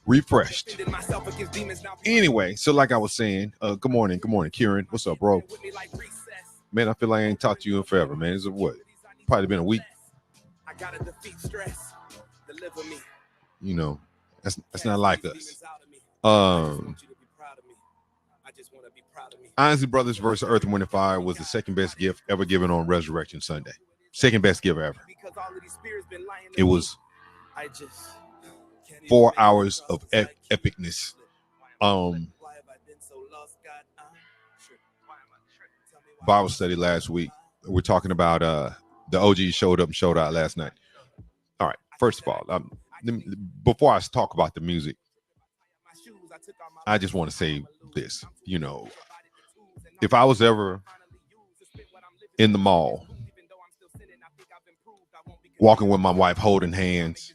refreshed. Anyway, so like I was saying, good morning, Kieran. What's up, bro? Man, I feel like I ain't talked to you in forever, man. It's what? Probably been a week. You know, that's not like us. Isley Brothers versus Earth, Wind, and Fire was the second best gift ever given on Resurrection Sunday. Second best gift ever. It was 4 hours of epicness. Bible study last week. We're talking about the OG showed up and showed out last night. All right. First of all, before I talk about the music, I just want to say this. You know, if I was ever in the mall, walking with my wife, holding hands,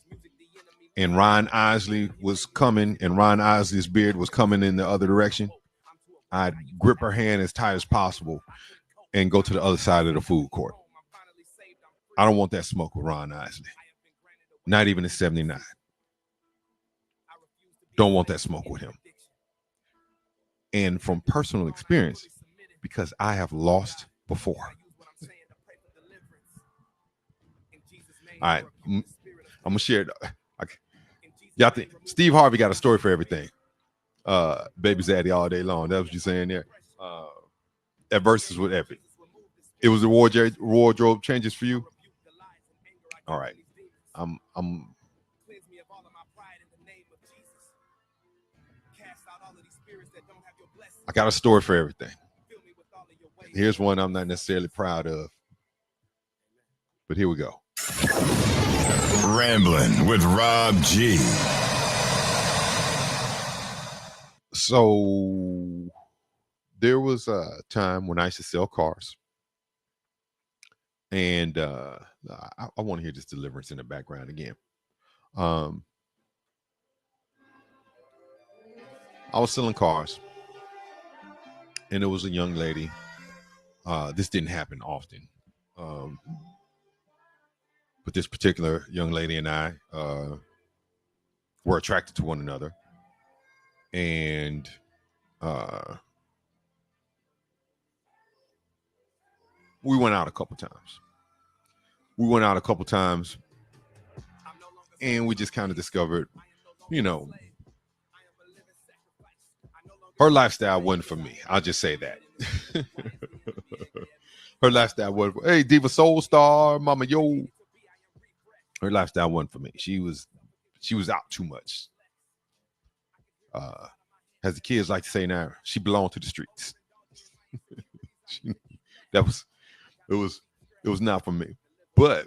and Ryan Isley was coming, and Ryan Isley's beard was coming in the other direction, I'd grip her hand as tight as possible and go to the other side of the food court. I don't want that smoke with Ryan Isley. Not even at 79. Don't want that smoke with him. And from personal experience, because I have lost before. All right. I'm going to share it. Y'all think Steve Harvey got a story for everything. Baby Zaddy all day long. That's what you're saying there. That verses with epic. It was the wardrobe changes for you. All right. I got a story for everything. Here's one I'm not necessarily proud of, but here we go. Rambling with Rob G. So there was a time when I used to sell cars, and I want to hear this deliverance in the background again. I was selling cars, and there was a young lady. This didn't happen often, but this particular young lady and I were attracted to one another, and we went out a couple times. And we just kind of discovered, you know, her lifestyle wasn't for me. I'll just say that. Her lifestyle wasn't for, hey, Diva Soul Star, Mama Yo. Her lifestyle wasn't for me. She was out too much. As the kids like to say now, she belonged to the streets. It was not for me. But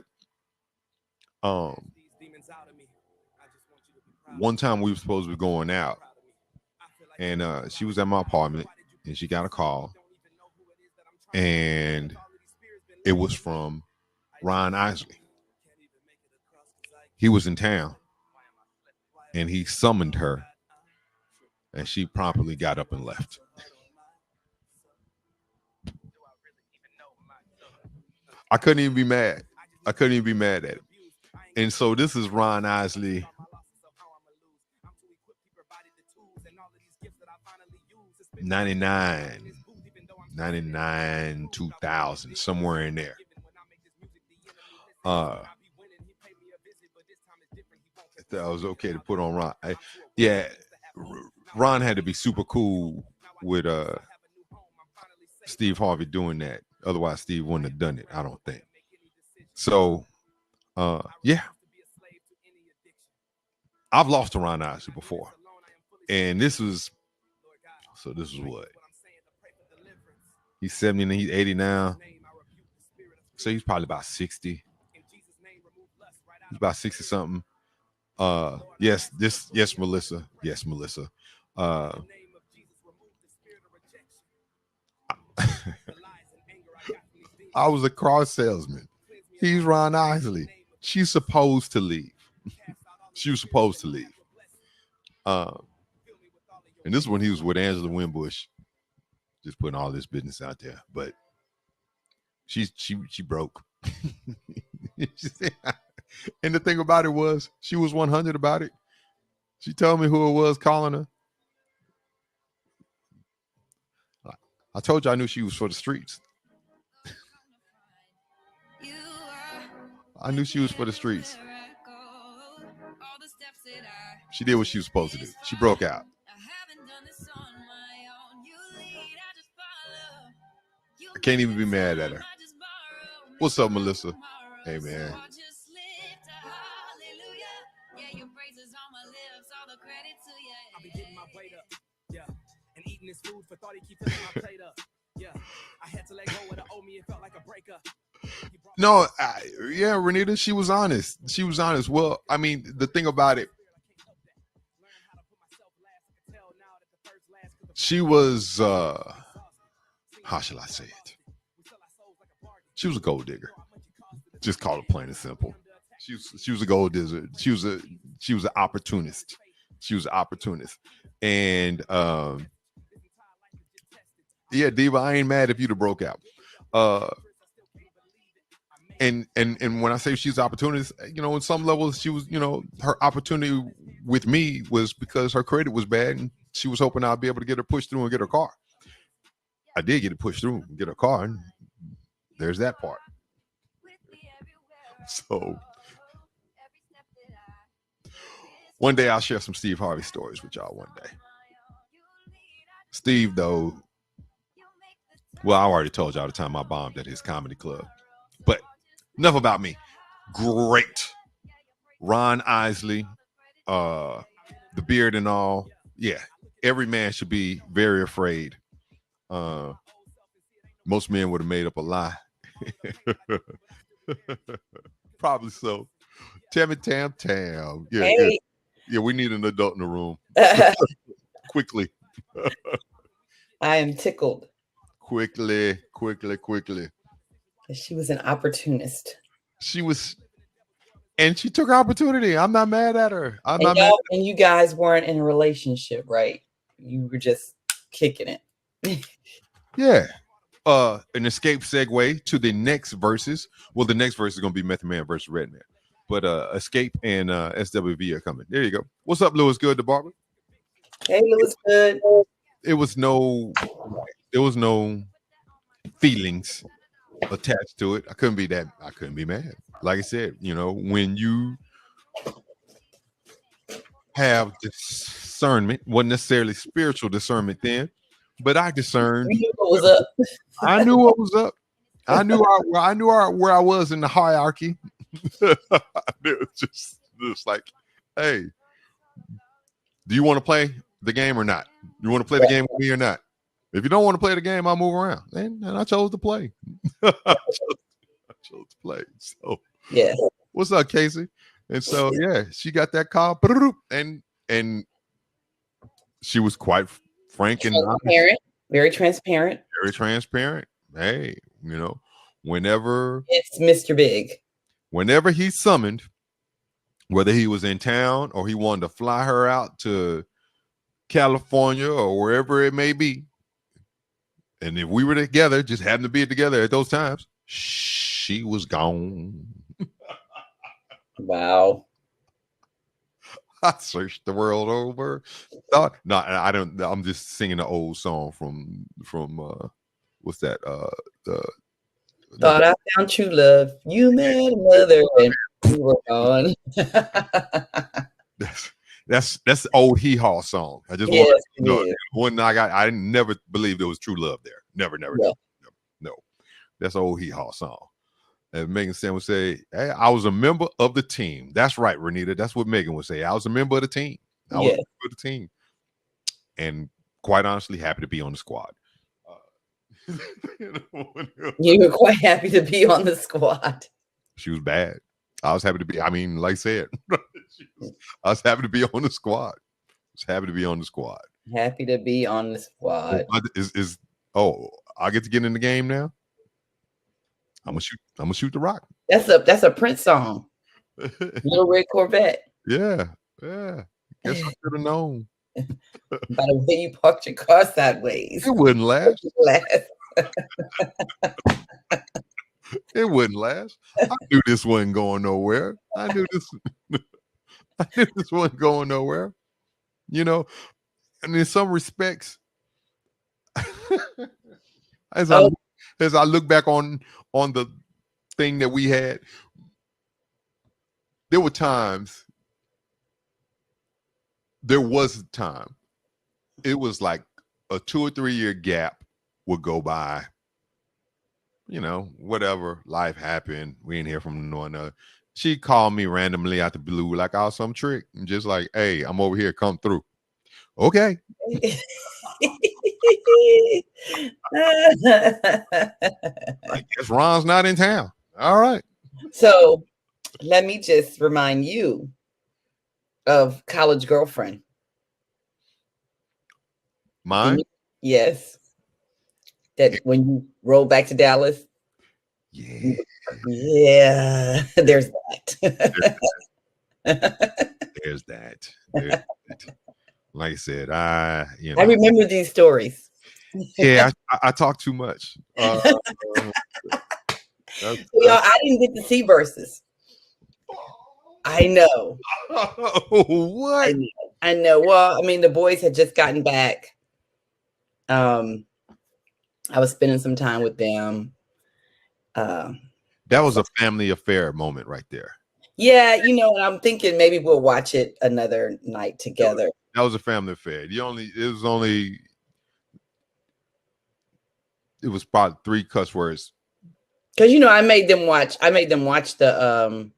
one time we were supposed to be going out, and she was at my apartment, and she got a call, and it was from Ryan Isley. He was in town, and he summoned her, and she promptly got up and left. I couldn't even be mad. at it. And so this is Ron Isley. 99, 2000, somewhere in there. That was okay to put on Ron. Ron had to be super cool with Steve Harvey doing that. Otherwise, Steve wouldn't have done it, I don't think. So, I've lost to Ron Isley before. And this was what? He's 70 and he's 80 now. So he's probably about 60. He's about 60 something. Yes, Melissa. Yes, Melissa. I was a car salesman. He's Ron Isley. She's supposed to leave. She was supposed to leave. And this one he was with Angela Winbush. Just putting all this business out there. But she broke. And the thing about it was she was 100 about it. She told me who it was calling her. I told you I knew she was for the streets. I knew she was for the streets. She did what she was supposed to do. She broke out. I can't even be mad at her. What's up, Melissa? Hey, man. And eating this food for thought he keep filling my plate up. Yeah, I had to let go of the owe me. It felt like a breakup. No, yeah, Renita, she was honest. She was honest. Well, I mean, the thing about it, she was, how shall I say it? She was a gold digger. Just call it plain and simple. She was a gold digger. She was an opportunist. She was an opportunist. And yeah, Diva, I ain't mad if you'd have broke out. And when I say she's an opportunist, you know, in some levels, she was, you know, her opportunity with me was because her credit was bad, and she was hoping I'd be able to get her pushed through and get her car. I did get it pushed through and get her car, and there's that part. So one day I'll share some Steve Harvey stories with y'all one day. Steve, though, well, I already told y'all the time I bombed at his comedy club. But enough about me. Great. Ron Isley, the beard and all. Yeah, every man should be very afraid. Most men would have made up a lie. Probably so. Tammy Tam. Yeah, hey. good. Yeah, we need an adult in the room. Quickly. I am tickled. Quickly. She was an opportunist. She was, and she took her opportunity. I'm not mad at her. And you guys weren't in a relationship, right? You were just kicking it. Yeah. An escape segue to the next verses. Well, the next verse is going to be Method Man versus Redman. But Escape and SWV are coming. There you go. What's up, Lewis Good, the barber? Hey, Lewis Good. There was no feelings attached to it. I couldn't be mad. Like I said, you know, when you have discernment, wasn't necessarily spiritual discernment then, but I discerned. You knew what was up. I knew what was up. I knew where I was in the hierarchy. It was just like, hey, do you want to play the game or not? You want to play the game with me or not? If you don't want to play the game, I'll move around. And I chose to play. I chose to play. So yeah. What's up, Casey? And so yeah, she got that call, and she was quite frank and transparent, very transparent. Very transparent. Hey, you know, whenever it's Mr. Big. Whenever he summoned, whether he was in town or he wanted to fly her out to California or wherever it may be, and if we were together, just happened to be together at those times, she was gone. Wow. I searched the world over. No, I don't. I'm just singing the old song from what's that? Thought I found true love. You met another, and you were gone. That's the old Hee Haw song. I just want to know one I never believed there was true love there. Never. No. That's old Hee Haw song. And Megan Sam would say, hey, I was a member of the team. That's right, Renita. That's what Megan would say. I was a member of the team. I was a member of the team. And quite honestly, happy to be on the squad. You were quite happy to be on the squad. She was bad. I was happy to be, I mean, like I said, I was happy to be on the squad. Happy to be on the squad. Happy to be on the squad. I get to get in the game now? I'm gonna shoot the rock. That's a Prince song. Little Red Corvette. Yeah. Guess I should have known. By the way you parked your car sideways. It wouldn't last. It wouldn't last. I knew this wasn't going nowhere. I knew this wasn't going nowhere. you know. And in some respects, as I Oh, as I look back on the thing that we had, there were times. There was a time. It was like a 2 or 3 year gap would go by. You know, whatever, life happened. We didn't hear from no one else. She called me randomly out the blue, like I was some trick, and just like, "Hey, I'm over here. Come through." Okay, I guess Ron's not in town. All right, so let me just remind you of College Girlfriend. Do mine. you? Yes, that when you roll back to Dallas. Yeah, Yeah, there's that. there's that. There's that. Like I said, I I remember these stories. yeah, I talk too much. That's, Y'all, I didn't get to see verses. I know. I what? know. I know. Well, I mean, the boys had just gotten back. Um, I was spending some time with them. Um, That was a family affair moment right there. yeah, and I'm thinking maybe we'll watch it another night together. That was a family affair. It was probably 3 cuss words. Because I made them watch the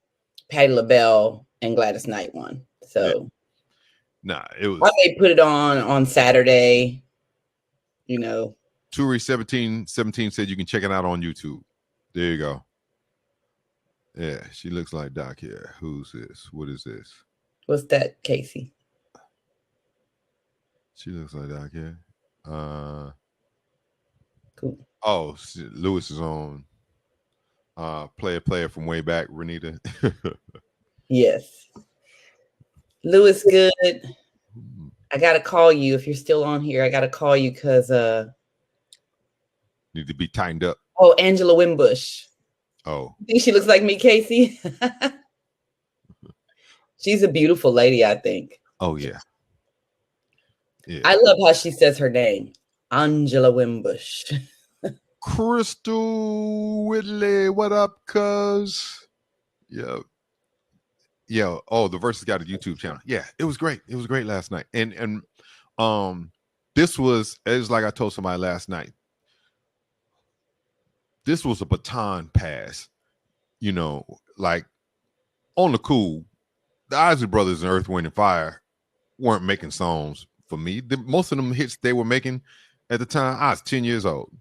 Patti LaBelle and Gladys Knight one. Yeah. So Nah, it was I may put it on Saturday, you know. Turi 1717 said you can check it out on YouTube. There you go. Yeah, she looks like Doc here. Who's this? What is this? What's that, Casey? She looks like Doc here. Cool. Oh, Lewis is on player from way back, Renita. Yes. Lewis Good. I gotta call you if you're still on here. I gotta call you because Need to be tightened up. oh, Angela Wimbush. Oh. You think she looks like me, Casey? She's a beautiful lady, I think. Oh yeah. Yeah. I love how she says her name. Angela Wimbush. Crystal Whitley, what up, cuz? Yo. Yo, oh, the Versus got a YouTube channel. Yeah, it was great. It was great last night. And this was, it's like I told somebody last night. This was a baton pass, like on the cool. The Isley Brothers and Earth, Wind and Fire weren't making songs for me. Most of them hits they were making at the time, I was 10 years old.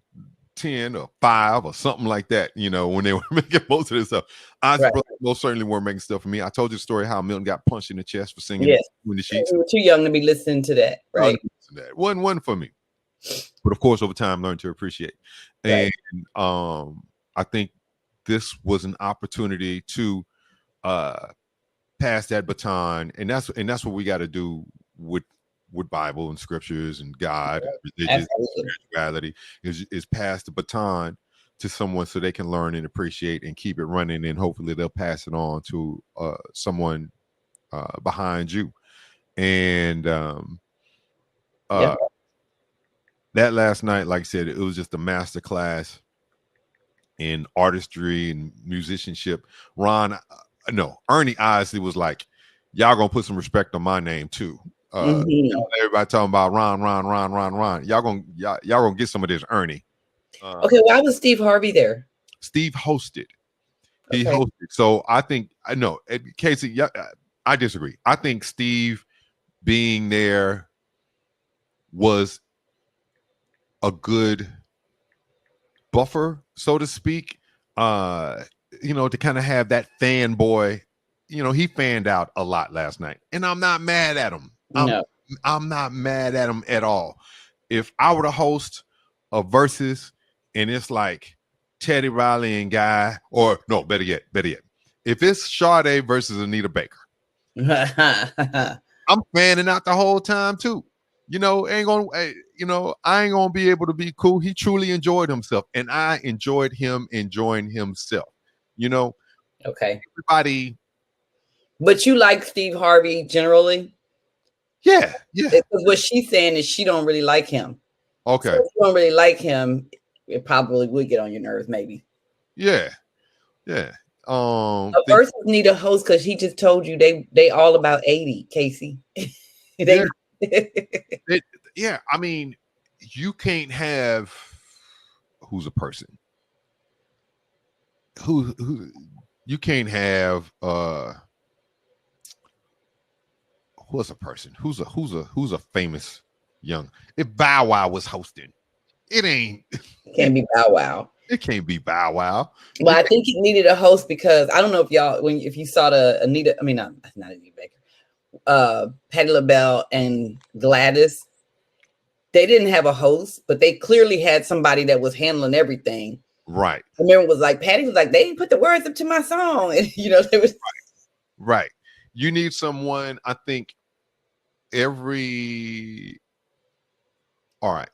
10 or 5 or something like that, when they were making most of this stuff. Isley Right. Brothers most certainly weren't making stuff for me. I told you the story how Milton got punched in the chest for singing Yes. When the Sheets. We were too young to be listening to that, right? That wasn't for me. But of course, over time, learned to appreciate. Right. And I think this was an opportunity to pass that baton, and that's what we got to do with Bible and scriptures and God, religious spirituality is pass the baton to someone so they can learn and appreciate and keep it running, and hopefully they'll pass it on to someone behind you. And that last night, like I said, it was just a master class in artistry and musicianship. Ernie Isley was like, y'all gonna put some respect on my name too. Everybody talking about Ron. Y'all gonna get some of this Ernie. Okay, why was Steve Harvey there? Steve hosted. He hosted. So I think Casey. I disagree. I think Steve being there was a good buffer, so to speak. To kind of have that fanboy. He fanned out a lot last night, and I'm not mad at him. I'm not mad at him at all. If I were to host a versus and it's like Teddy Riley and Guy, or no, better yet, if it's Sade versus Anita Baker, I'm fanning out the whole time too. I ain't gonna be able to be cool. He truly enjoyed himself, and I enjoyed him enjoying himself. Okay. Everybody. But you like Steve Harvey generally? Yeah, yeah. Because what she's saying is she don't really like him. Okay. So if you don't really like him, it probably would get on your nerves, maybe. Yeah, yeah. Versus need a host because he just told you they all about 80, Casey. Yeah, they yeah. I mean, you can't have who's a person who you can't have who's a person who's a famous young. If Bow Wow was hosting, it ain't. can't be Bow Wow. It can't be Bow Wow. Well, I think he needed a host because I don't know if y'all if you saw the Anita, I mean not Anita Baker, Patti LaBelle and Gladys, they didn't have a host, but they clearly had somebody that was handling everything. Right. I remember it was like Patty was like, they didn't put the words up to my song. And it was right. You need someone, I think, all right.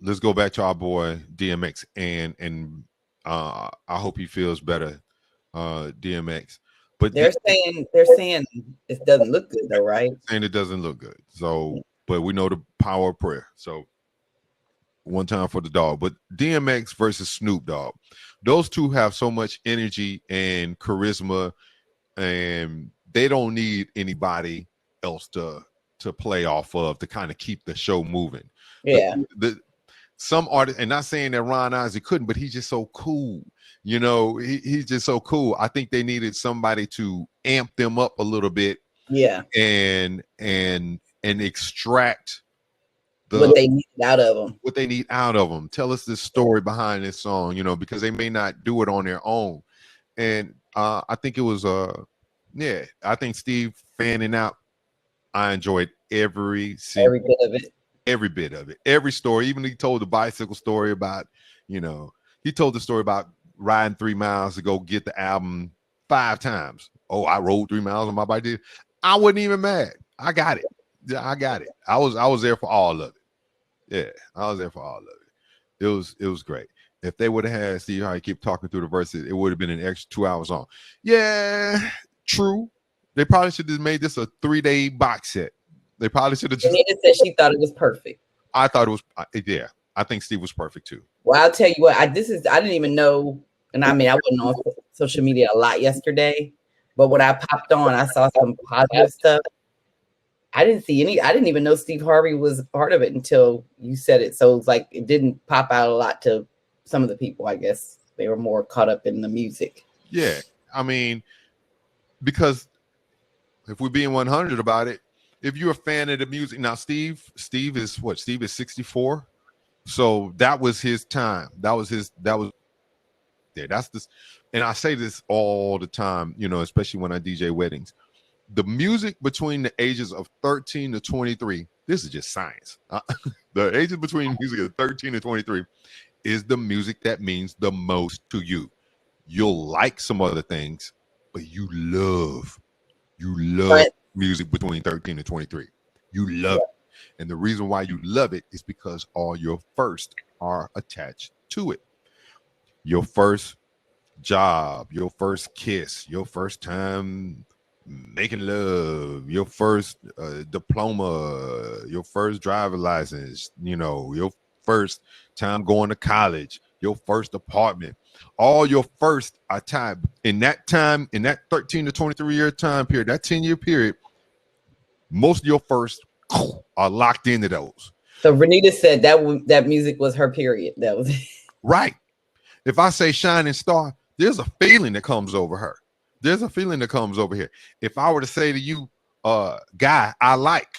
Let's go back to our boy DMX and I hope he feels better, DMX. But they're saying it doesn't look good though, right? And it doesn't look good. So, but we know the power of prayer. So one time for the dog. But DMX versus Snoop Dogg, those two have so much energy and charisma, and they don't need anybody else to play off of to kind of keep the show moving. Yeah. Some artists, and not saying that Ron Isley couldn't, but he's just so cool. He's just so cool. I think they needed somebody to amp them up a little bit. Yeah. And extract what they need out of them. What they need out of them. Tell us the story behind this song, because they may not do it on their own. And I think it was I think Steve fanning out. I enjoyed every bit of it. Every bit of it. Every story. Even he told the bicycle story about, he told the story about riding 3 miles to go get the album 5 times. Oh, I rode 3 miles on my bike. I wasn't even mad. I got it. Yeah, I got it. I was there for all of it. Yeah, I was there for all of it. It was great. If they would have had Steve how he keep talking through the verses, it would have been an extra 2 hours long. Yeah, true. They probably should have made this a 3-day box set. They probably should have just said she thought it was perfect. I thought it was, yeah. I think Steve was perfect too. Well, I'll tell you what, I didn't even know, and I mean, I wasn't on social media a lot yesterday, but when I popped on, I saw some positive stuff. I didn't even know Steve Harvey was part of it until you said it. So it's like it didn't pop out a lot to some of the people. I guess they were more caught up in the music. Yeah, I mean, because if we're being 100 about it, if you're a fan of the music now, Steve is what? Steve is 64, so that was his time. That's this, and I say this all the time, especially when I DJ weddings. The music between the ages of 13 to 23, this is just science. The ages between music of 13 to 23 is the music that means the most to you. You'll like some other things, but you love music between 13 and 23. You love it. And the reason why you love it is because all your first are attached to it. Your first job, your first kiss, your first time making love, your first diploma, your first driver license, your first time going to college, your first apartment, all your first time in that 13 to 23 year time period, that 10-year period, most of your first are locked into those. So Renita said that music was her period. That was right. If I say Shining Star, there's a feeling that comes over her. There's a feeling that comes over here. If I were to say to you, guy, I like,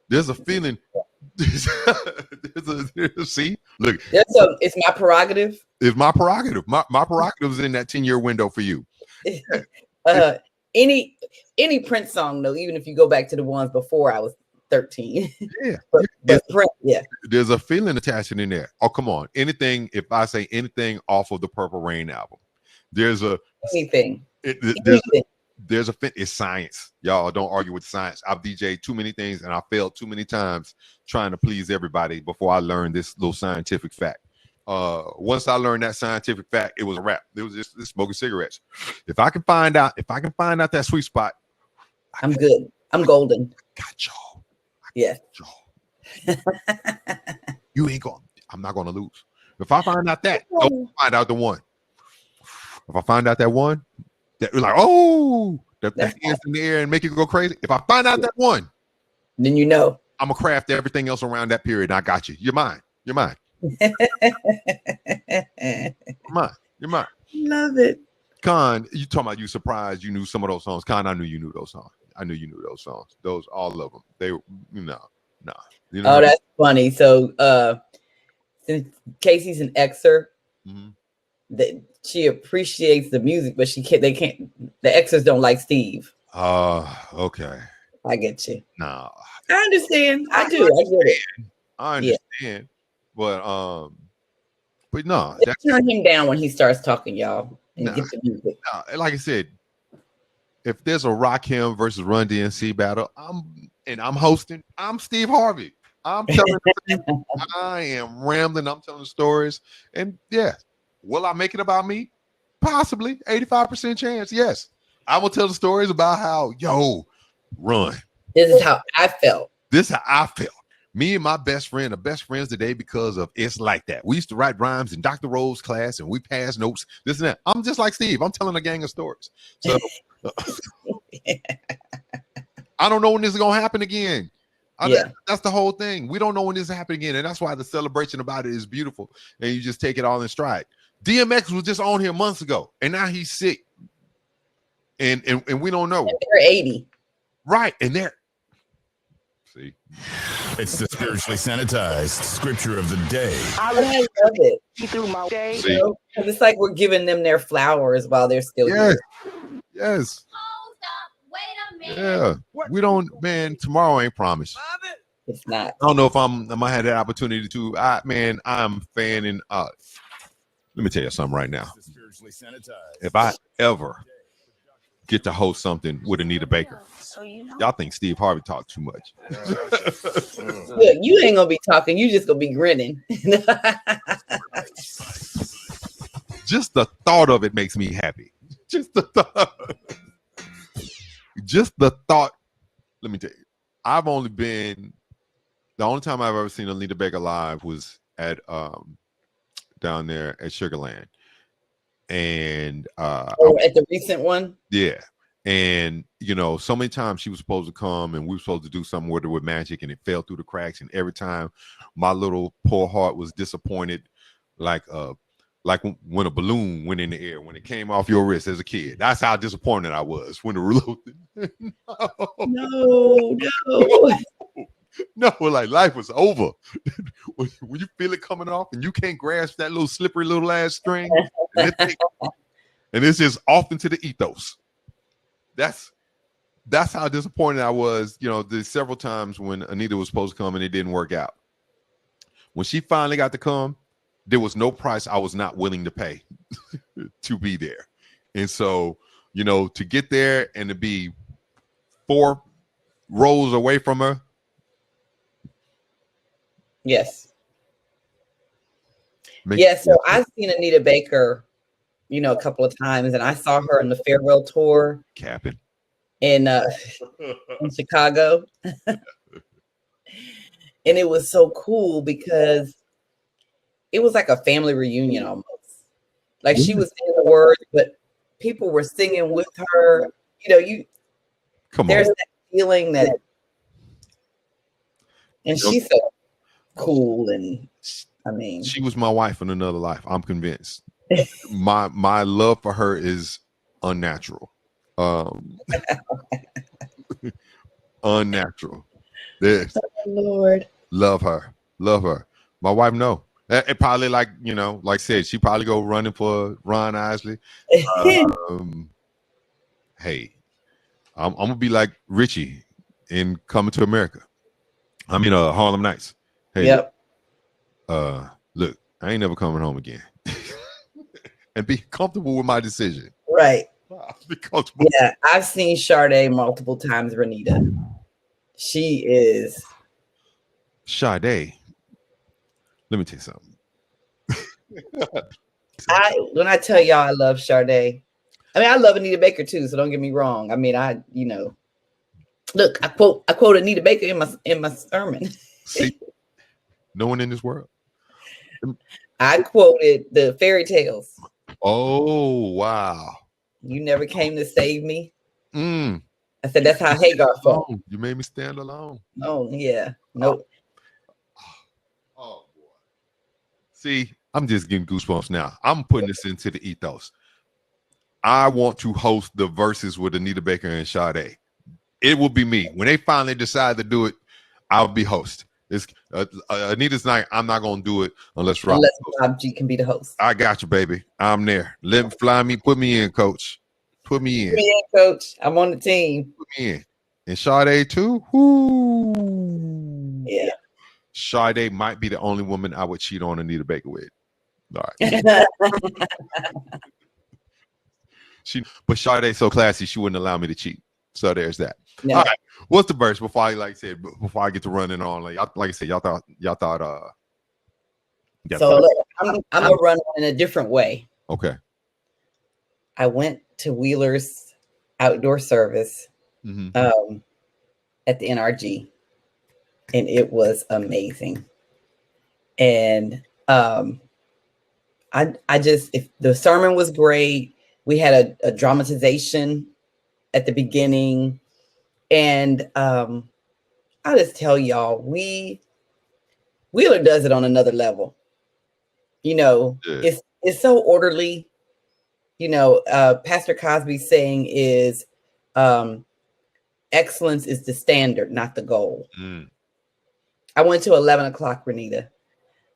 there's a feeling. See, look. It's my prerogative. It's my prerogative. My prerogative is in that 10-year window for you. Any Prince song, though, even if you go back to the ones before I was 13. Yeah. but Prince, yeah. There's a feeling attached in there. Oh, come on. Anything, if I say anything off of the Purple Rain album, there's a anything. There's a it's science. Y'all don't argue with science. I've DJed too many things and I failed too many times trying to please everybody before I learned this little scientific fact. Once I learned that scientific fact, it was a wrap. It was just smoking cigarettes. If I can find out that sweet spot, I'm good. I'm golden. Got y'all. Yes. You ain't going. I'm not going to lose. If I find out that, don't find out the one. If I find out that one, that you're like, oh, the hands in the air and make it go crazy. If I find out that one, then you know. I'm gonna craft everything else around that period. And I got you. You're mine. You're mine. You're mine. You're mine. Love it. Con, you talking about you surprised you knew some of those songs. Con, I knew you knew those songs. I knew you knew those songs. Those, all of them. They, no. You know, oh, that's funny. So, since Casey's an Xer, that she appreciates the music, but they can't. The Xers don't like Steve. Okay. I get you. No, I understand. I do. I get it. I understand. Yeah. But no, let's turn him down when he starts talking, y'all, and get the music. Like I said, if there's a Rakim versus Run DMC battle, I'm hosting. I'm Steve Harvey. I'm telling I am rambling. I'm telling stories. And yeah, will I make it about me? Possibly. 85% chance. Yes. I will tell the stories about how, Run. This is how I felt. This is how I felt. Me and my best friend are best friends today because of It's Like That. We used to write rhymes in Dr. Rowe's class and we passed notes, this and that. I'm just like Steve. I'm telling a gang of stories. So I don't know when this is going to happen again. That's the whole thing. We don't know when this is happening again. And that's why the celebration about it is beautiful. And you just take it all in stride. DMX was just on here months ago. And now he's sick. And we don't know. And they're 80. Right. And they're. See. It's the spiritually sanitized scripture of the day. I love it. Through my day. It's like we're giving them their flowers while they're still here. Yes. Hold up. Wait a minute. Yeah. We don't, man, tomorrow ain't promised. It's not. I don't know if I'm gonna have that opportunity to. I'm fanning up. Let me tell you something right now. If I ever get to host something with Anita Baker, y'all think Steve Harvey talked too much. Look, you ain't gonna be talking, you just gonna be grinning. Just the thought of it makes me happy. Just the thought. Let me tell you, the only time I've ever seen Anita Baker live was at down there at Sugarland. And at the recent one. Yeah. And so many times she was supposed to come and we were supposed to do something with her with Magic, and it fell through the cracks. And every time my little poor heart was disappointed, like when a balloon went in the air when it came off your wrist as a kid. That's how disappointed I was when the reload. No, like life was over. When you feel it coming off and you can't grasp that little slippery little ass string, and it's just off into the ethos. That's how disappointed I was. There's several times when Anita was supposed to come and it didn't work out. When she finally got to come, there was no price I was not willing to pay to be there. And so, to get there and to be 4 rows away from her. Yes. So I've seen Anita Baker, a couple of times, and I saw her in the farewell tour. Capping. In Chicago. And it was so cool because it was like a family reunion almost. Like she was saying the words, but people were singing with her. There's that feeling that, and she's so cool. And I mean, she was my wife in another life. I'm convinced. my love for her is unnatural. Unnatural. Oh, Lord. Love her. My wife, no. It probably like I said, she probably go running for Ron Isley. Hey, I'm gonna be like Richie in Coming to America. I mean, Harlem Nights. Hey, yep. Look, I ain't never coming home again. And be comfortable with my decision. Right. Be comfortable. Yeah, I've seen Sade multiple times. Renita, she is Sade. Let me tell you something. When I tell y'all I love Sade, I mean I love Anita Baker too. So don't get me wrong. I mean Look, I quote Anita Baker in my sermon. See, no one in this world. I quoted the fairy tales. Oh wow. You never came to save me. Mm. I said that's how Hagar felt. You made me stand alone. Oh yeah, nope. Oh boy. See, I'm just getting goosebumps now. I'm putting this into the ethos. I want to host the verses with Anita Baker and Sade. It will be me. When they finally decide to do it, I'll be host. It's Anita's night. I'm not gonna do it unless Rob G can be the host. I got you, baby. I'm there. Fly me. Put me in, coach. Put me in. Put me in, coach. I'm on the team. Put me in. And Sade too. Whoo. Yeah. Sade might be the only woman I would cheat on Anita Baker with. All right. But Sade's so classy, she wouldn't allow me to cheat. So there's that. No. All right. What's the verse before I before I get to running on? Like I said, y'all thought so look, I'm gonna run in a different way. Okay. I went to Wheeler's outdoor service at the NRG, and it was amazing. And I just, if the sermon was great, we had a dramatization at the beginning, and I'll just tell y'all, Wheeler does it on another level. You know, it's so orderly. You know, Pastor Cosby's saying is excellence is the standard, not the goal. I went to 11 o'clock, Renita.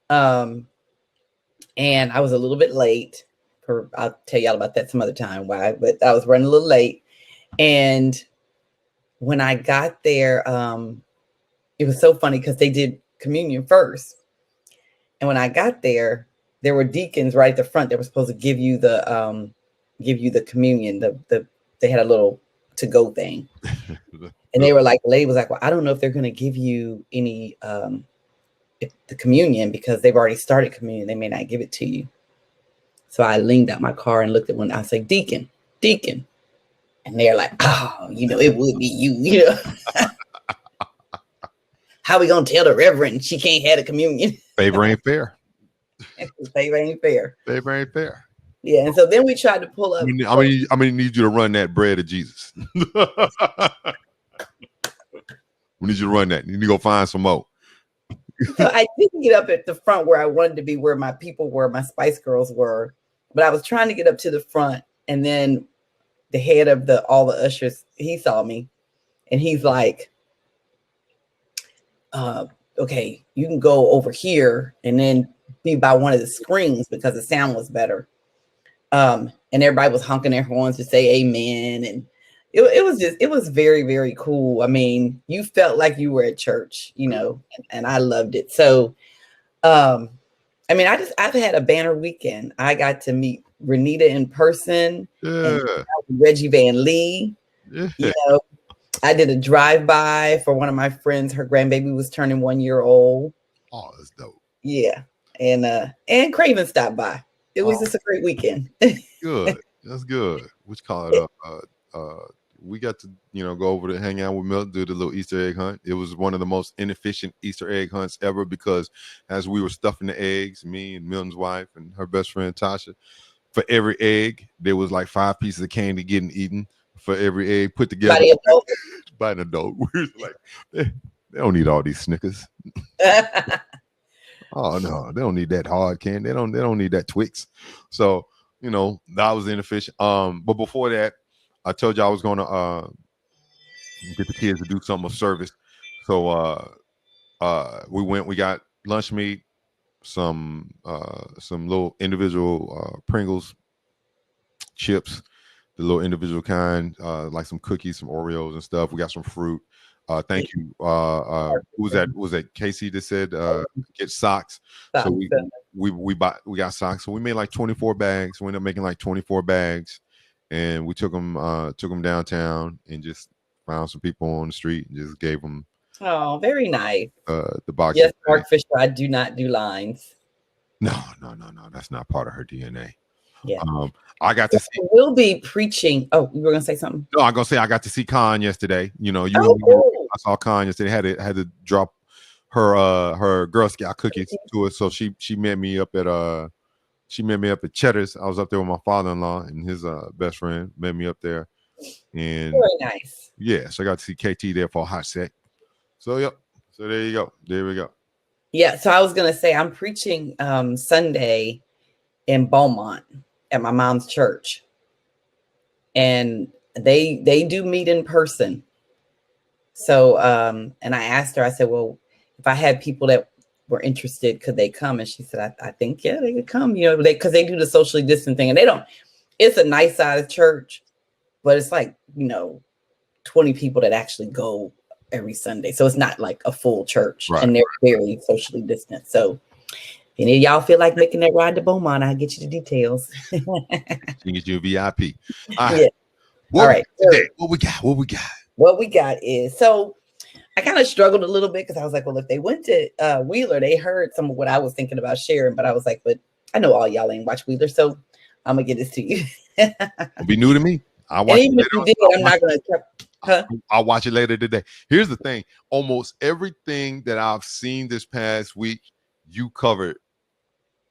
And I was a little bit late. I'll tell y'all about that some other time why, but I was running a little late. And when I got there, it was so funny because they did communion first. And when I got there were deacons right at the front that were supposed to give you the communion. They had a little to-go thing. And they were like, the lady was like, well, I don't know if they're going to give you any the communion because they've already started communion. They may not give it to you. So I leaned out my car and looked at one. I was like, deacon. And they're like, oh, you know, it would be you know. How we going to tell the reverend she can't have the communion? Favor ain't fair. Favor ain't fair. Favor ain't fair. Yeah, and so then we tried to pull up. I'm gonna need you to run that bread of Jesus. We need you to run that. You need to go find some more. So I didn't get up at the front where I wanted to be, where my people were, my Spice Girls were, but I was trying to get up to the front, and then the head of all the ushers, he saw me, and he's like, okay, you can go over here and then be by one of the screens because the sound was better. And everybody was honking their horns to say amen. And it was very, very cool. I mean, you felt like you were at church, you know, and I loved it. So, I mean, I've had a banner weekend. I got to meet Renita in person, and Reggie Van Lee. You know, I did a drive-by for one of my friends. Her grandbaby was turning 1 year old. Oh, that's dope. Yeah. And Craven stopped by. It was just a great weekend. Good. That's good. Which call it we got to, you know, go over to hang out with Milton, do the little Easter egg hunt. It was one of the most inefficient Easter egg hunts ever because as we were stuffing the eggs, me and Milton's wife and her best friend Tasha, for every egg, there was like 5 pieces of candy getting eaten for every egg put together by an adult. We're like, they don't need all these Snickers. Oh no, they don't need that hard candy. They don't need that Twix. So, you know, that was inefficient. But before that, I told you I was gonna get the kids to do some of service. So we got lunch meat, some little individual Pringles chips, the little individual kind, like some cookies, some Oreos and stuff. We got some fruit. Thank you. Who was that? Was that Casey that said get socks? So we got socks. So we made like 24 bags. We ended up making like 24 bags, and we took them downtown and just found some people on the street and just gave them. Oh, very nice. The box. Yes, Mark Fisher. I do not do lines. No. That's not part of her DNA. Yeah. I got to see. We'll be preaching. Oh, you were gonna say something? No, I'm gonna say I got to see Khan yesterday. You know, Cool. I saw Khan yesterday. Had to drop her Girl Scout cookies to her. So she met me up at Cheddar's. I was up there with my father-in-law and his best friend. Met me up there, and Very nice. yeah, so I got to see KT there for a hot sec. So yep. So there you go. There we go. Yeah. So I was gonna say I'm preaching Sunday in Beaumont at my mom's church, and they do meet in person. So and I asked her, I said, well, if I had people that were interested, could they come? And she said, I think, yeah, they could come, you know, because they do the socially distant thing, and they don't, it's a nice sized church, but it's like, you know, 20 people that actually go every Sunday. So it's not like a full church, Right. and they're very socially distant. So if any of y'all feel like making that ride to Beaumont, I'll get you the details. You can get you a VIP. All right. Yeah. All right. What we got? What we got is, so I kind of struggled a little bit because I was like, well, if they went to Wheeler, they heard some of what I was thinking about sharing, but I was like, but I know all y'all ain't watch Wheeler, so I'm gonna get this to you. It'll be new to me. I'll watch And even if you did, I'm not gonna. I'll watch it later today. Here's the thing: almost everything that I've seen this past week, you covered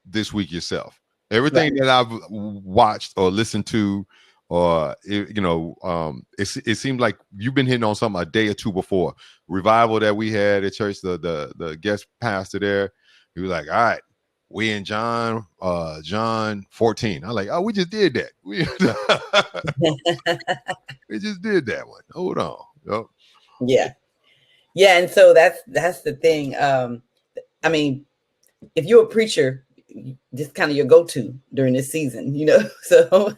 this week yourself. Everything that I've watched or listened to, or it seemed like you've been hitting on something a day or two before. Revival that we had at church, the guest pastor there, he was like, all right, we in John 14. I'm like, oh, we just did that. We just did that one. Hold on. Yep. Yeah, and so that's the thing. I mean, if you're a preacher, this is kind of your go-to during this season, you know. So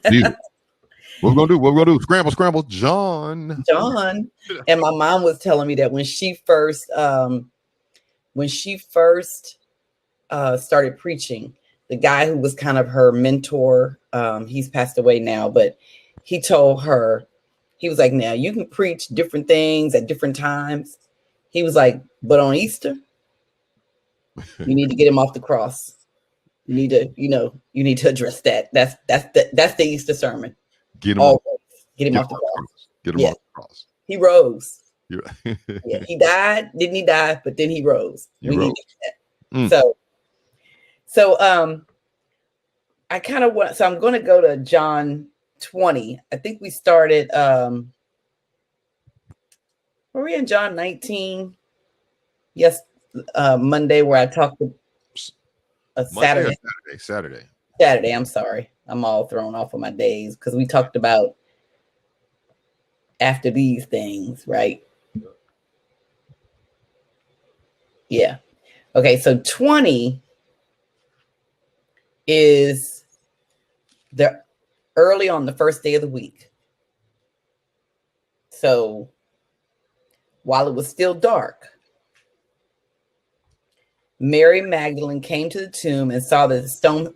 what we're gonna do? Scramble, John. And my mom was telling me that when she first started preaching, the guy who was kind of her mentor, he's passed away now, but he told her, he was like, now you can preach different things at different times. He was like, but on Easter, you need to get him off the cross. You need to address that. That's the Easter sermon. Get him off the cross. Get him off the cross. He rose. Yeah. He died. Didn't he die? But then he rose. We need to do that. So I kind of want. So I'm going to go to John 20. I think we started. Were we in John 19? Yes, Monday, where I talked Saturday. Saturday. I'm sorry. I'm all thrown off of my days because we talked about after these things, right? Yeah. Okay. So 20 is the early on the first day of the week. So while it was still dark, Mary Magdalene came to the tomb and saw that the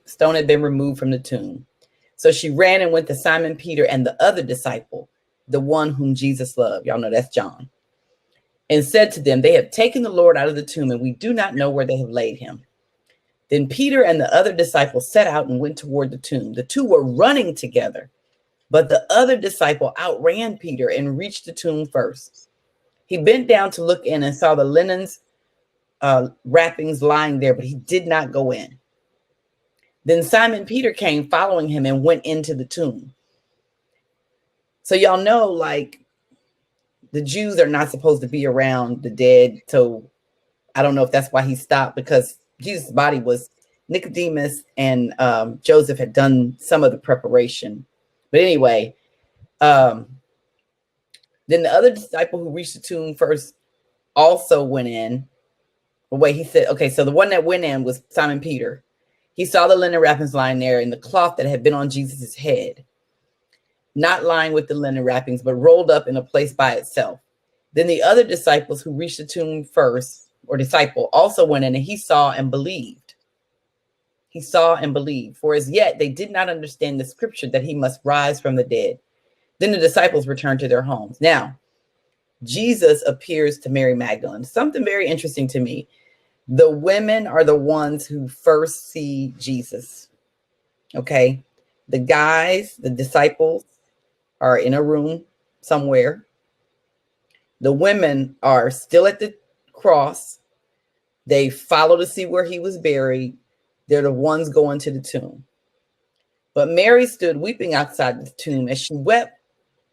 stone had been removed from the tomb. So she ran and went to Simon Peter and the other disciple, the one whom Jesus loved. Y'all know that's John. And said to them, they have taken the Lord out of the tomb, and we do not know where they have laid him. Then Peter and the other disciple set out and went toward the tomb. The two were running together, but the other disciple outran Peter and reached the tomb first. He bent down to look in and saw the linens wrappings lying there, but he did not go in. Then Simon Peter came following him and went into the tomb. So y'all know, like, the Jews are not supposed to be around the dead. So I don't know if that's why he stopped, because Jesus' body was, Nicodemus and Joseph had done some of the preparation. But anyway, then the other disciple who reached the tomb first also went in. He said, okay, so the one that went in was Simon Peter. He saw the linen wrappings lying there and the cloth that had been on Jesus's head, not lying with the linen wrappings, but rolled up in a place by itself. Then the other disciples who reached the tomb first, or disciple, also went in, and he saw and believed. He saw and believed, for as yet they did not understand the scripture that he must rise from the dead. Then the disciples returned to their homes. Now, Jesus appears to Mary Magdalene. Something very interesting to me. The women are the ones who first see Jesus. Okay. The guys, the disciples, are in a room somewhere. The women are still at the cross. They follow to see where he was buried. They're the ones going to the tomb. But Mary stood weeping outside the tomb. As she wept,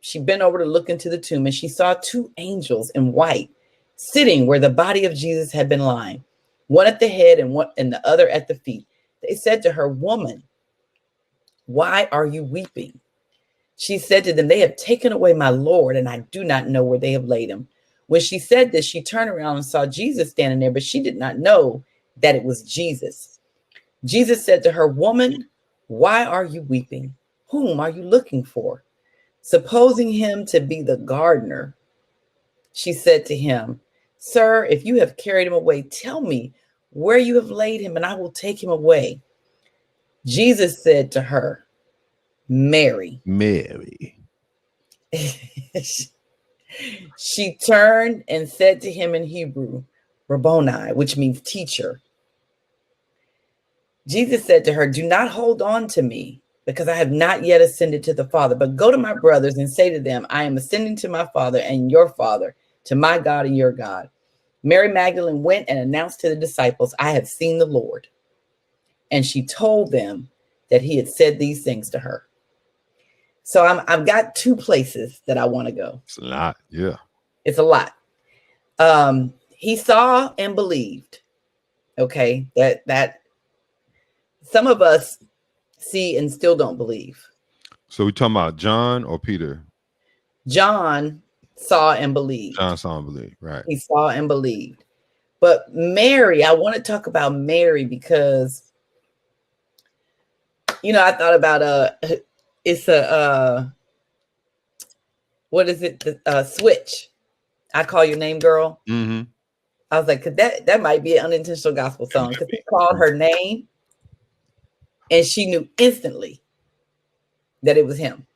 she bent over to look into the tomb, and she saw two angels in white sitting where the body of Jesus had been lying, one at the head and the other at the feet. They said to her, "Woman, why are you weeping?" She said to them, "They have taken away my Lord, and I do not know where they have laid him." When she said this, she turned around and saw Jesus standing there, but she did not know that it was Jesus. Jesus said to her, "Woman, why are you weeping? Whom are you looking for?" Supposing him to be the gardener, she said to him, "Sir, if you have carried him away, tell me where you have laid him, and I will take him away." Jesus said to her, "Mary." Mary. She turned and said to him in Hebrew, "Rabboni," which means teacher. Jesus said to her, "Do not hold on to me, because I have not yet ascended to the Father, but go to my brothers and say to them, I am ascending to my Father and your Father, to my God and your God." Mary Magdalene went and announced to the disciples, "I have seen the Lord." And she told them that he had said these things to her. So I've got two places that I want to go. It's a lot. Yeah. It's a lot. He saw and believed. Okay, that some of us see and still don't believe. So we talking about John or Peter? John saw and believed. John saw and believed, right? He saw and believed. But Mary, I want to talk about Mary because, I thought about it's a what is it? Switch. I Call Your Name, Girl. Mm-hmm. I was like, that might be an unintentional gospel song, because he called her name and she knew instantly that it was him.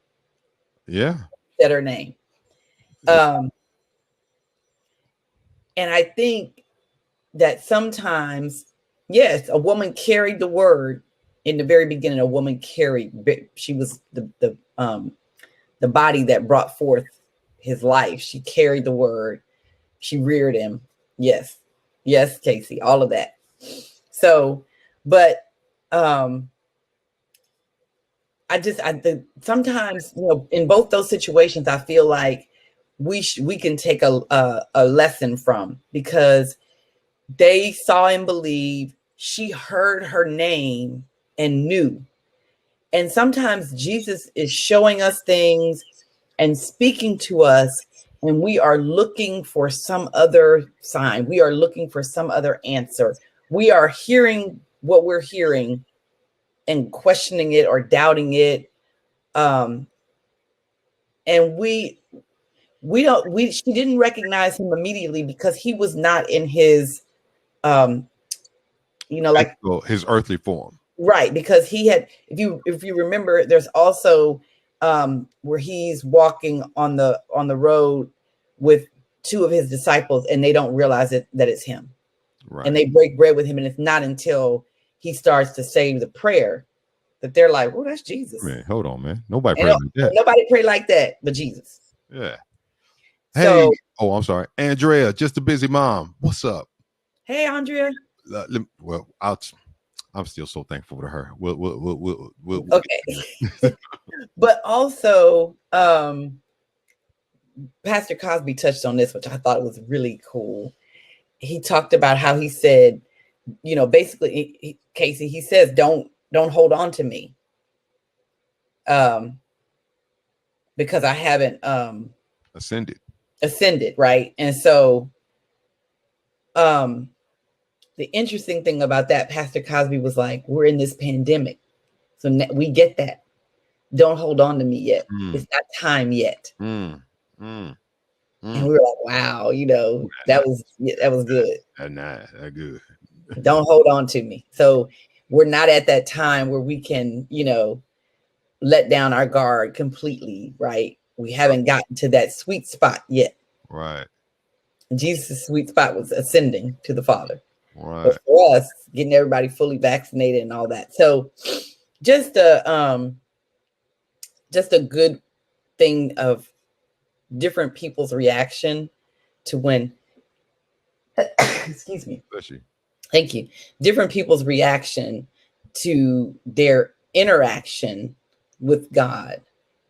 Yeah. Said her name. And I think that sometimes, yes, a woman carried the word in the very beginning. A woman she was the body that brought forth his life. She carried the word. She reared him. Yes, Casey, all of that. So, but sometimes, in both those situations, I feel like we can take a lesson from, because they saw and believed. She heard her name and knew. And sometimes Jesus is showing us things and speaking to us, and we are looking for some other sign. We are looking for some other answer. We are hearing what we're hearing and questioning it or doubting it. And she didn't recognize him immediately because he was not in his, like his earthly form. Right, because he had, if you remember, there's also where he's walking on the road with two of his disciples, and they don't realize that it's him. Right. And they break bread with him, and it's not until he starts to say the prayer that they're like, "Oh, that's Jesus." Man, hold on, man. Nobody prayed like that. Nobody prayed like that but Jesus. Yeah. Hey, I'm sorry. Andrea, just a busy mom. What's up? Hey, Andrea. Well, I'm still so thankful to her. We'll okay. But also, Pastor Cosby touched on this, which I thought was really cool. He talked about how he said, basically, Casey, he says, don't hold on to me. Because I haven't ascended, right? And so the interesting thing about that, Pastor Cosby was like, we're in this pandemic, so we get that. Don't hold on to me yet. It's not time yet. And we were like, wow, that was good. That good. Don't hold on to me. So we're not at that time where we can, let down our guard completely, right? We haven't gotten to that sweet spot yet. Right. Jesus' sweet spot was ascending to the Father. Right. But for us, getting everybody fully vaccinated and all that. So just just a good thing of different people's reaction to when excuse me. Especially. Thank you. Different people's reaction to their interaction with God.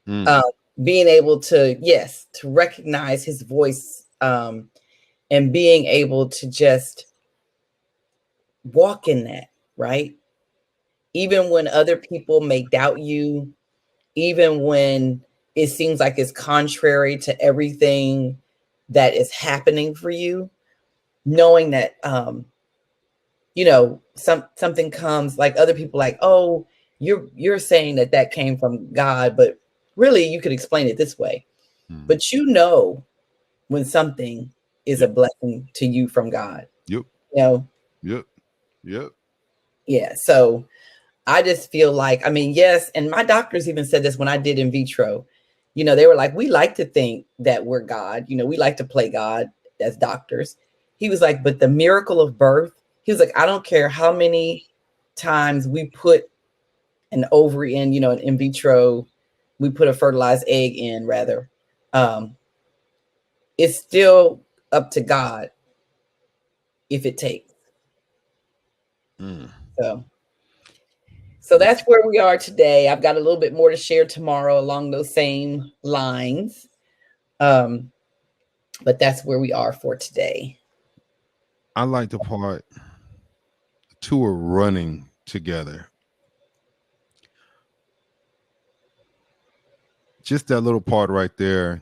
Being able to, yes, to recognize his voice, and being able to just walk in that, right? Even when other people may doubt you, even when it seems like it's contrary to everything that is happening for you, knowing that something comes, like other people like, oh, you're saying that came from God, but really you could explain it this way. But when something is a blessing to you from God. Yep. Yep. Yeah. So I just feel like, yes, and my doctors even said this when I did in vitro. They were like, we like to think that we're God. We like to play God as doctors. He was like, but the miracle of birth, he was like, I don't care how many times we put an ovary in, an in vitro, we put a fertilized egg in, rather. It's still up to God if it takes. So that's where we are today. I've got a little bit more to share tomorrow along those same lines. But that's where we are for today. I like the part two are running together. Just that little part right there.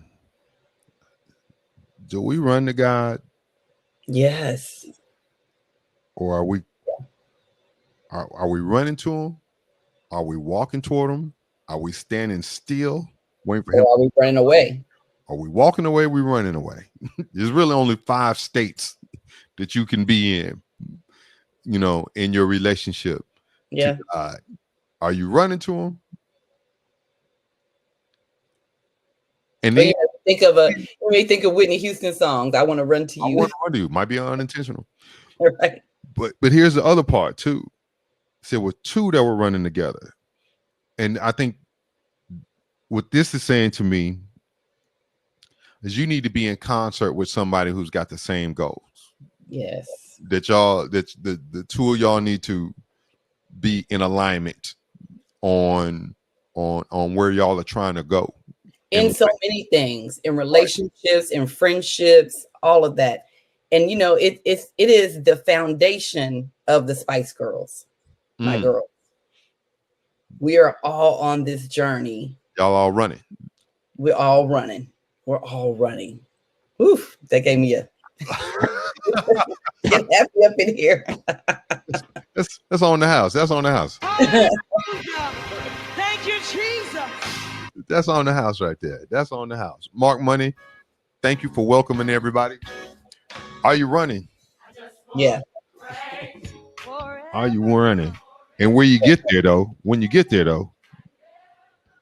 Do we run to God? Yes. Or are we running to him? Are we walking toward him? Are we standing still waiting for him? Or are we running away? Are we walking away? We running away. There's really only 5 states that you can be in, in your relationship to God. Are you running to him? And then think of Whitney Houston songs. I want to run to you. I want to run to you. Might be unintentional. Right. But here's the other part too. So there were 2 that were running together. And I think what this is saying to me is you need to be in concert with somebody who's got the same goals. Yes. That the 2 of y'all need to be in alignment on where y'all are trying to go. In so many things, in relationships, in friendships, all of that. And it is the foundation of the Spice Girls, my girls. We are all on this journey. Y'all all running. We're all running. We're all running. Oof, that gave me a get happy up in here. That's on the house. That's on the house. Thank you, Jesus. That's on the house right there. That's on the house. Mark Money, thank you for welcoming everybody. Are you running? Yeah. Are you running? And when you get there, though,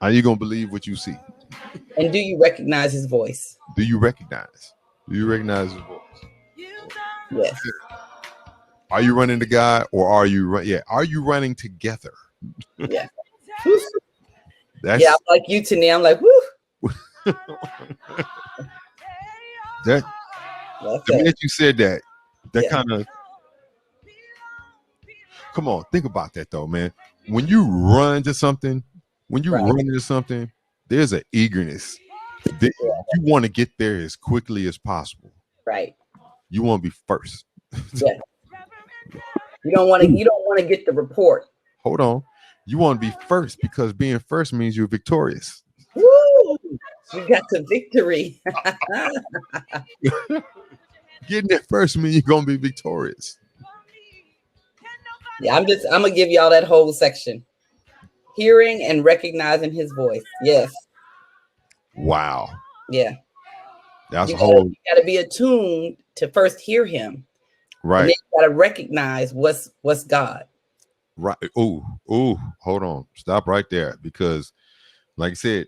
are you going to believe what you see? And do you recognize his voice? Do you recognize his voice? Yes. Are you running to God, or are you are you running together? Yeah. I'm like you, Tania. I'm like, whoo. The minute you said that kind of, come on, think about that though, man. When you run into something, there's an eagerness. You want to get there as quickly as possible. Right. You want to be first. Yeah. You don't want to get the report. Hold on. You want to be first because being first means you're victorious. Woo! You got the victory. Getting there first means you're gonna be victorious. Yeah, I'm gonna give y'all that whole section. Hearing and recognizing his voice. Yes. Wow. Yeah. That's you you gotta be attuned to first hear him. Right. And then you gotta recognize what's God. Right. Hold on. Stop right there. Because like I said,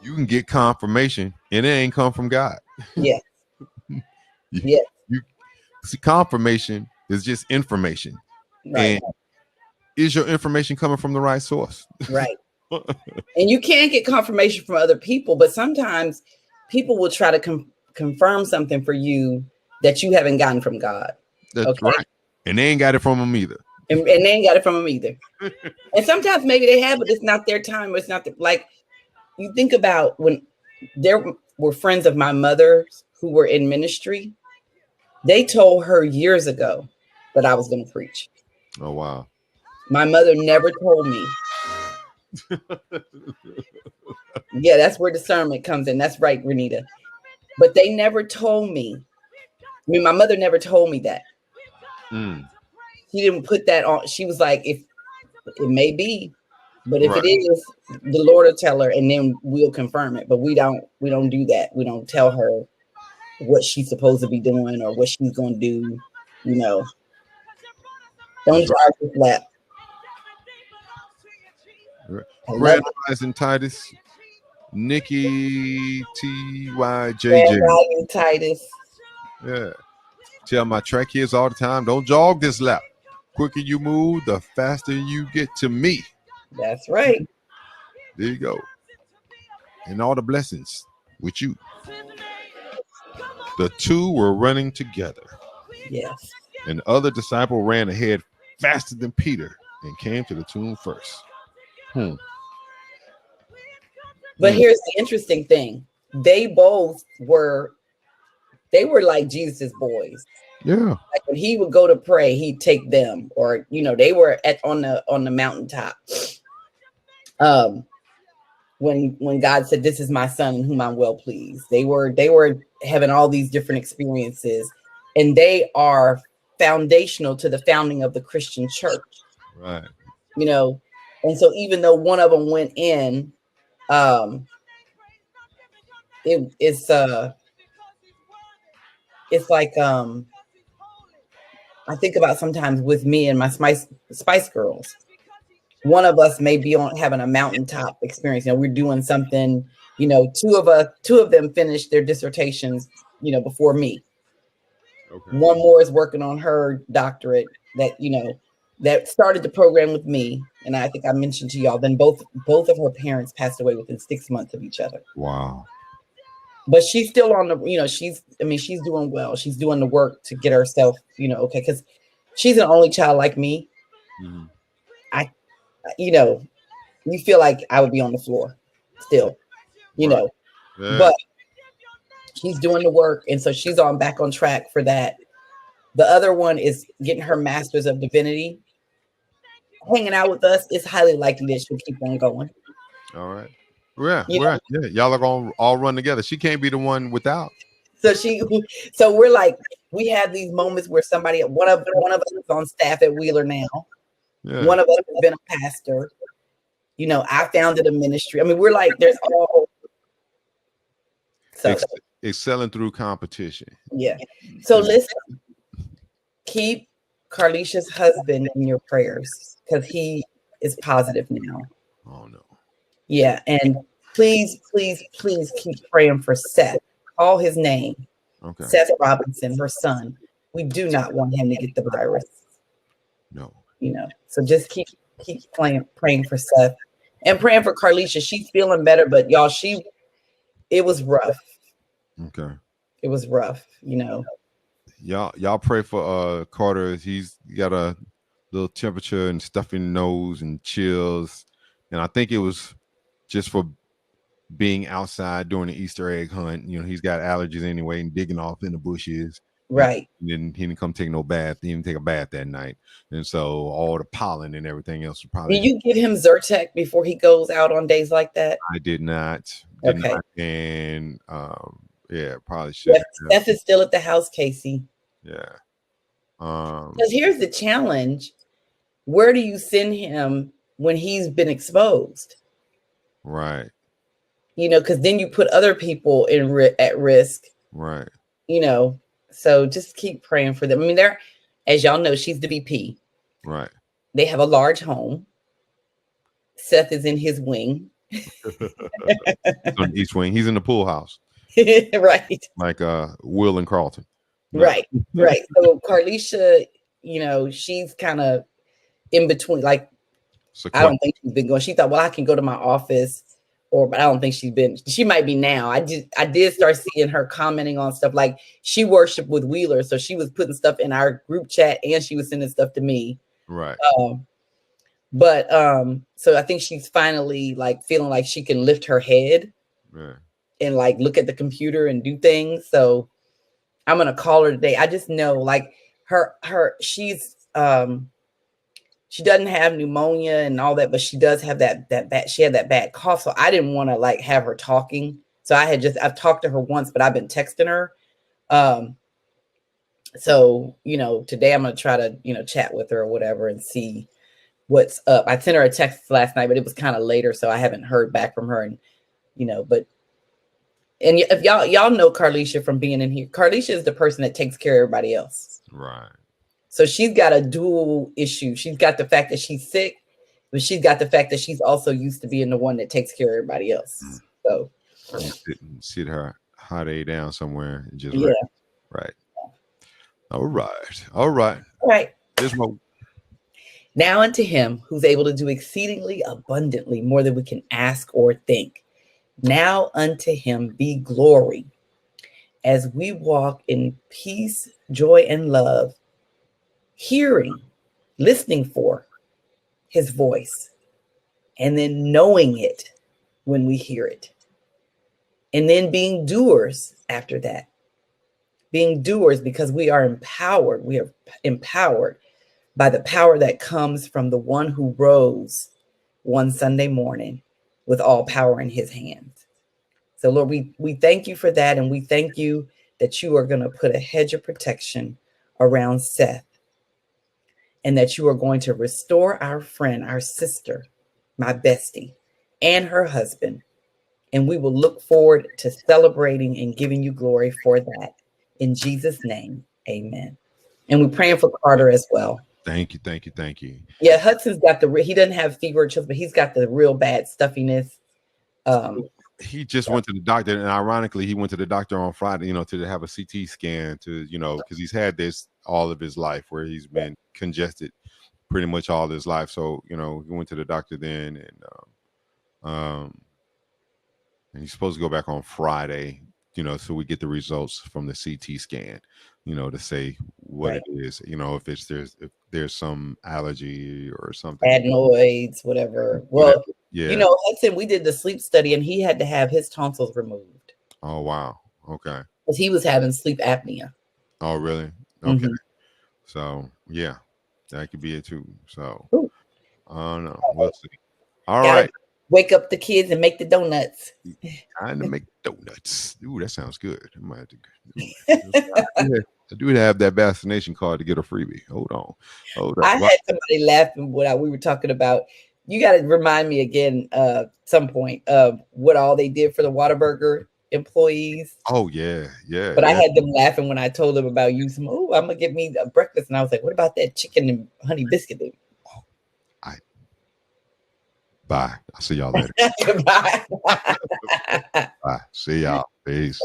you can get confirmation and it ain't come from God. Yeah. You see, confirmation is just information. Right. And is your information coming from the right source? Right. And you can get confirmation from other people, but sometimes people will try to confirm something for you that you haven't gotten from God. That's Okay. right. And they ain't got it from them either. And they ain't got it from them either. And sometimes maybe they have, but it's not their time. It's not like you think about when there were friends of my mother's who were in ministry. They told her years ago that I was going to preach. Oh, wow. My mother never told me. Yeah, that's where discernment comes in. That's right, Renita. But they never told me. I mean, my mother never told me that. She didn't put that on. She was like, if it may be, but if it is, the Lord will tell her, and then we'll confirm it. But we don't do that. We don't tell her what she's supposed to be doing or what she's going to do. You know, don't charge this lap. Grand Rising Titus, Nikki TYJJ. Titus. Yeah. Tell my track kids all the time, don't jog this lap. Quicker you move, the faster you get to me. That's right. There you go. And all the blessings with you. The two were running together. Yes. And the other disciple ran ahead faster than Peter and came to the tomb first. But here's the interesting thing. They both were like Jesus's boys. Yeah. Like when he would go to pray, he'd take them, or they were on the mountaintop. When God said, "This is my son in whom I'm well pleased," they were having all these different experiences, and they are foundational to the founding of the Christian church. Right. And so even though one of them went in, it's like I think about sometimes with me and my Spice Girls. One of us may be having a mountaintop experience. We're doing something. Two of them finished their dissertations. Before me. Okay. One more is working on her doctorate. That started the program with me, and I think I mentioned to y'all. Then both of her parents passed away within 6 months of each other. Wow. But she's still on the. She's doing well. She's doing the work to get herself. Okay, because she's an only child like me. Mm-hmm. You feel like I would be on the floor still, Yeah. But she's doing the work. And so she's back on track for that. The other one is getting her master's of divinity. Hanging out with us, it's highly likely that she'll keep on going. All right. Yeah. Right. Yeah. Y'all are going to all run together. She can't be the one without. So we're like, we have these moments where one of us is on staff at Wheeler now. Yeah. One of us has been a pastor. I founded a ministry. I mean, we're like, there's all excelling through competition. Yeah. So listen, keep Carlicia's husband in your prayers because he is positive now. Oh no. Yeah, and please keep praying for Seth. Call his name. Okay. Seth Robinson, her son. We do not want him to get the virus. No. So just keep praying for Seth and praying for Carlicia. She's feeling better, but y'all, it was rough. Okay. It was rough, Y'all pray for Carter. He's got a little temperature and stuffy nose and chills. And I think it was just for being outside during the Easter egg hunt. He's got allergies anyway and digging off in the bushes. Right. He didn't come take no bath. He didn't take a bath that night. And so all the pollen and everything else was probably. Did you give him Zyrtec before he goes out on days like that? I did not. Okay. And yeah, probably should. Steph is still at the house, Casey. Yeah. Because here's the challenge. Where do you send him when he's been exposed? Right. Because then you put other people at risk. Right. So just keep praying for them. I mean, as y'all know, she's the VP. Right. They have a large home. Seth is in his wing. On each wing. He's in the pool house. Right. Like Will and Carlton. Right. So Carlicia, she's kind of in between. Like So I don't think she's been going. She thought, well, I can go to my office, but I don't think she's been. She might be now. I did start seeing her commenting on stuff like she worshiped with Wheeler, so she was putting stuff in our group chat and she was sending stuff to me. Right. But so I think she's finally like feeling like she can lift her head and like look at the computer and do things. So I'm gonna call her today. I just know like she's she doesn't have pneumonia and all that, but she does have that bad, she had that bad cough. So I didn't want to like have her talking. So I've talked to her once, but I've been texting her. So, today I'm going to try to, chat with her or whatever and see what's up. I sent her a text last night, but it was kind of later. So I haven't heard back from her and, and if y'all know Carlisha from being in here, Carlisha is the person that takes care of everybody else. Right. So she's got a dual issue. She's got the fact that she's sick, but she's got the fact that she's also used to being the one that takes care of everybody else. So sit her hot A down somewhere and just right. All right. Here's my now unto him who's able to do exceedingly abundantly more than we can ask or think. Now unto him be glory as we walk in peace, joy, and love, hearing, listening for his voice, and then knowing it when we hear it. And then being doers after that. Being doers because we are empowered. We are empowered by the power that comes from the one who rose one Sunday morning with all power in his hands. So Lord, we thank you for that. And we thank you that you are going to put a hedge of protection around Seth and that you are going to restore our friend, our sister, my bestie, and her husband. And we will look forward to celebrating and giving you glory for that. In Jesus' name, amen. And we're praying for Carter as well. Thank you. Yeah, Hudson's got he doesn't have fever or chills, but he's got the real bad stuffiness. He just went to the doctor, and ironically, he went to the doctor on Friday, to have a CT scan because he's had this all of his life where he's been congested pretty much all his life. So, he went to the doctor then, and he's supposed to go back on Friday, so we get the results from the CT scan, to say what it is, if there's some allergy or something. Adenoids, whatever. Well, Hudson, we did the sleep study and he had to have his tonsils removed. Oh, wow. Okay. Because he was having sleep apnea. Oh, really? Okay. Mm-hmm. So, yeah, that could be it too. So, I don't know. We'll see. All right. Wake up the kids and make the donuts. Trying to make donuts. Ooh, that sounds good. I might have to. I do have that vaccination card to get a freebie. Hold on. I had somebody laughing when we were talking about. You got to remind me again some point of what all they did for the Whataburger employees. Oh, yeah. But I had them laughing when I told them about you. I'm going to get me a breakfast. And I was like, what about that chicken and honey biscuit? Bye. I'll see y'all later. Goodbye. Bye. See y'all. Peace.